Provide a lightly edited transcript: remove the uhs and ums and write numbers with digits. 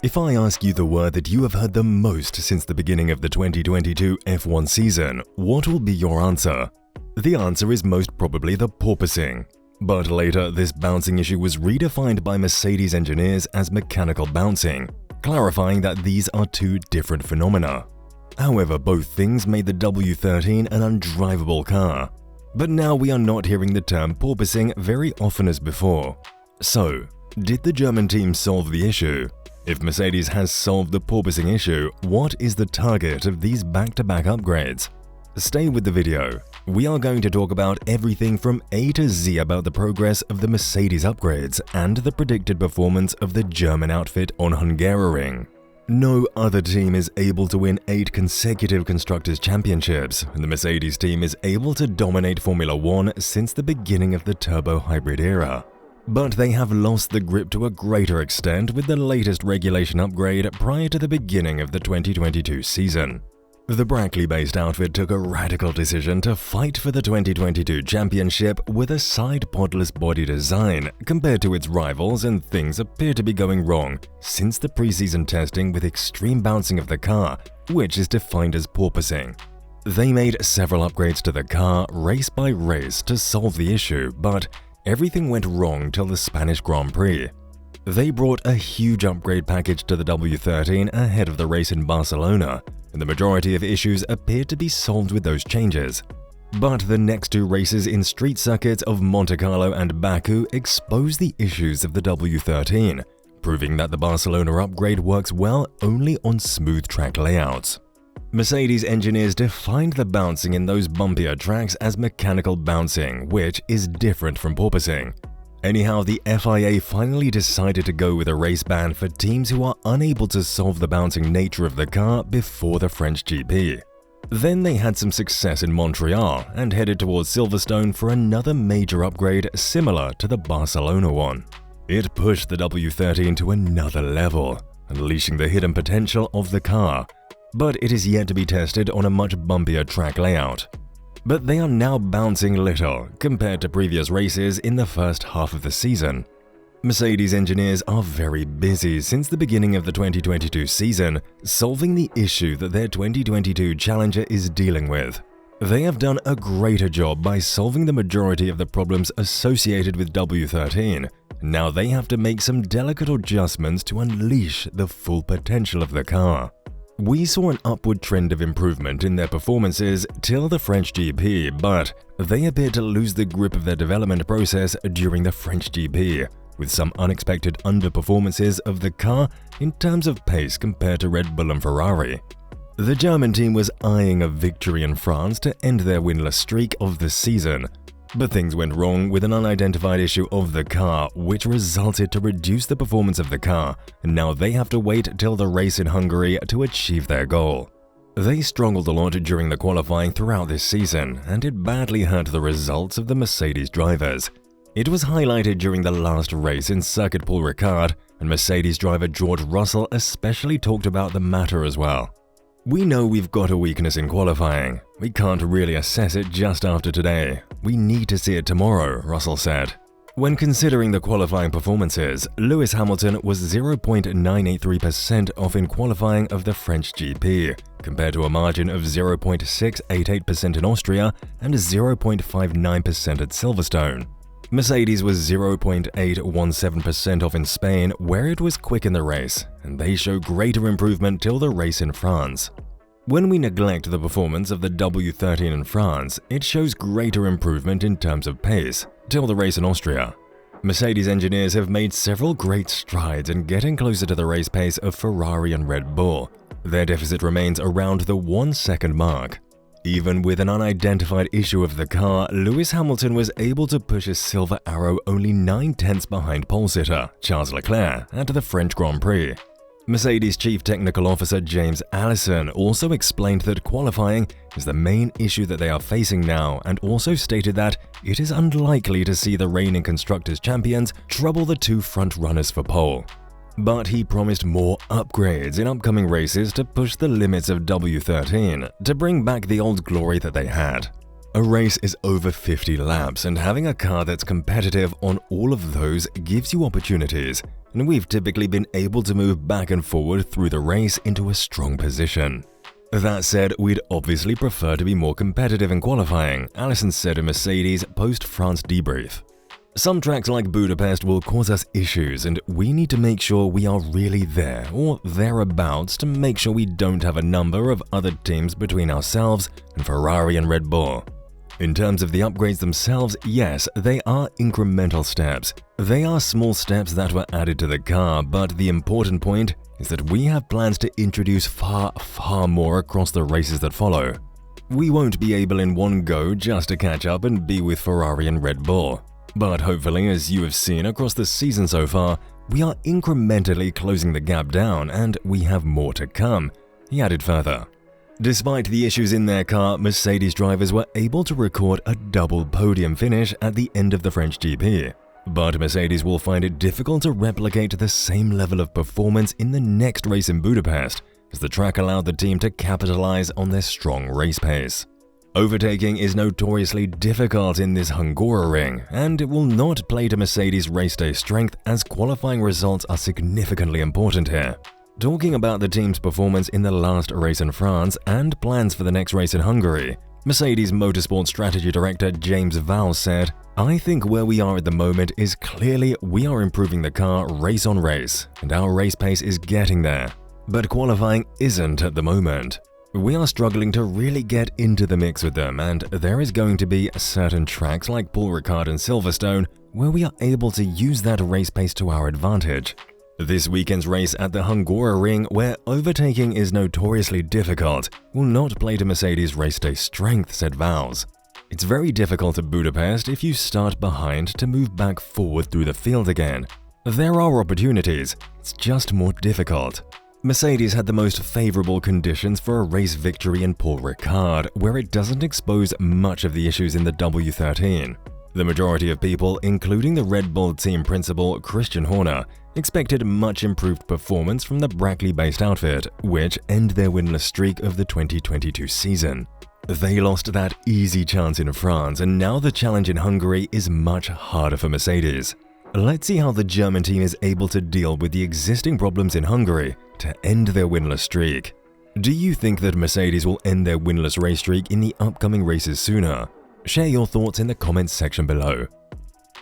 If I ask you the word that you have heard the most since the beginning of the 2022 F1 season, what will be your answer? The answer is most probably the porpoising. But later, this bouncing issue was redefined by Mercedes engineers as mechanical bouncing, clarifying that these are two different phenomena. However, both things made the W13 an undrivable car. But now we are not hearing the term porpoising very often as before. So, did the German team solve the issue? If Mercedes has solved the porpoising issue, what is the target of these back-to-back upgrades? Stay with the video. We are going to talk about everything from A to Z about the progress of the Mercedes upgrades and the predicted performance of the German outfit on Hungaroring. No other team is able to win 8 consecutive Constructors' Championships, and the Mercedes team is able to dominate Formula 1 since the beginning of the turbo hybrid era. But they have lost the grip to a greater extent with the latest regulation upgrade prior to the beginning of the 2022 season. The Brackley-based outfit took a radical decision to fight for the 2022 championship with a side podless body design compared to its rivals, and things appear to be going wrong since the preseason testing with extreme bouncing of the car, which is defined as porpoising. They made several upgrades to the car race by race to solve the issue, but everything went wrong till the Spanish Grand Prix. They brought a huge upgrade package to the W13 ahead of the race in Barcelona, and the majority of issues appeared to be solved with those changes. But the next 2 races in street circuits of Monte Carlo and Baku exposed the issues of the W13, proving that the Barcelona upgrade works well only on smooth track layouts. Mercedes engineers defined the bouncing in those bumpier tracks as mechanical bouncing, which is different from porpoising. Anyhow, the FIA finally decided to go with a race ban for teams who are unable to solve the bouncing nature of the car before the French GP. Then they had some success in Montreal and headed towards Silverstone for another major upgrade similar to the Barcelona one. It pushed the W13 to another level, unleashing the hidden potential of the car. But it is yet to be tested on a much bumpier track layout. But they are now bouncing little compared to previous races in the first half of the season. Mercedes engineers are very busy since the beginning of the 2022 season, solving the issue that their 2022 Challenger is dealing with. They have done a greater job by solving the majority of the problems associated with W13. Now they have to make some delicate adjustments to unleash the full potential of the car. We saw an upward trend of improvement in their performances till the French GP, but they appeared to lose the grip of their development process during the French GP, with some unexpected underperformances of the car in terms of pace compared to Red Bull and Ferrari. The German team was eyeing a victory in France to end their winless streak of the season, but things went wrong with an unidentified issue of the car, which resulted to reduce the performance of the car, and now they have to wait till the race in Hungary to achieve their goal. They struggled a lot during the qualifying throughout this season, and it badly hurt the results of the Mercedes drivers. It was highlighted during the last race in Circuit Paul Ricard, and Mercedes driver George Russell especially talked about the matter as well. We know we've got a weakness in qualifying. We can't really assess it just after today. We need to see it tomorrow, Russell said. When considering the qualifying performances, Lewis Hamilton was 0.983% off in qualifying of the French GP, compared to a margin of 0.688% in Austria and 0.59% at Silverstone. Mercedes was 0.817% off in Spain, where it was quick in the race, and they show greater improvement till the race in France. When we neglect the performance of the W13 in France, it shows greater improvement in terms of pace, till the race in Austria. Mercedes engineers have made several great strides in getting closer to the race pace of Ferrari and Red Bull. Their deficit remains around the 1-second mark. Even with an unidentified issue of the car, Lewis Hamilton was able to push his silver arrow only 9/10 behind pole-sitter Charles Leclerc at the French Grand Prix. Mercedes Chief Technical Officer James Allison also explained that qualifying is the main issue that they are facing now, and also stated that it is unlikely to see the reigning Constructors' Champions trouble the 2 front-runners for pole. But he promised more upgrades in upcoming races to push the limits of W13 to bring back the old glory that they had. A race is over 50 laps, and having a car that's competitive on all of those gives you opportunities, and we've typically been able to move back and forward through the race into a strong position. That said, we'd obviously prefer to be more competitive in qualifying, Allison said in Mercedes' post-France debrief. Some tracks like Budapest will cause us issues, and we need to make sure we are really there or thereabouts to make sure we don't have a number of other teams between ourselves and Ferrari and Red Bull. In terms of the upgrades themselves, yes, they are incremental steps. They are small steps that were added to the car, but the important point is that we have plans to introduce far more across the races that follow. We won't be able in one go just to catch up and be with Ferrari and Red Bull. But hopefully, as you have seen across the season so far, we are incrementally closing the gap down and we have more to come, he added further. Despite the issues in their car, Mercedes drivers were able to record a double podium finish at the end of the French GP. But Mercedes will find it difficult to replicate the same level of performance in the next race in Budapest, as the track allowed the team to capitalize on their strong race pace. Overtaking is notoriously difficult in this Hungaroring, and it will not play to Mercedes' race day strength as qualifying results are significantly important here. Talking about the team's performance in the last race in France and plans for the next race in Hungary, Mercedes Motorsport Strategy Director James Vowles said, "I think where we are at the moment is clearly we are improving the car race on race, and our race pace is getting there. But qualifying isn't at the moment. We are struggling to really get into the mix with them, and there is going to be certain tracks like Paul Ricard and Silverstone where we are able to use that race pace to our advantage. This weekend's race at the Hungaroring, where overtaking is notoriously difficult, will not play to Mercedes' race day strength," said Vowles. "It's very difficult at Budapest if you start behind to move back forward through the field again. There are opportunities, it's just more difficult." Mercedes had the most favorable conditions for a race victory in Paul Ricard, where it doesn't expose much of the issues in the W13. The majority of people, including the Red Bull team principal Christian Horner, expected much improved performance from the Brackley-based outfit, which end their winless streak of the 2022 season. They lost that easy chance in France, and now the challenge in Hungary is much harder for Mercedes. Let's see how the German team is able to deal with the existing problems in Hungary to end their winless streak. Do you think that Mercedes will end their winless race streak in the upcoming races sooner? Share your thoughts in the comments section below.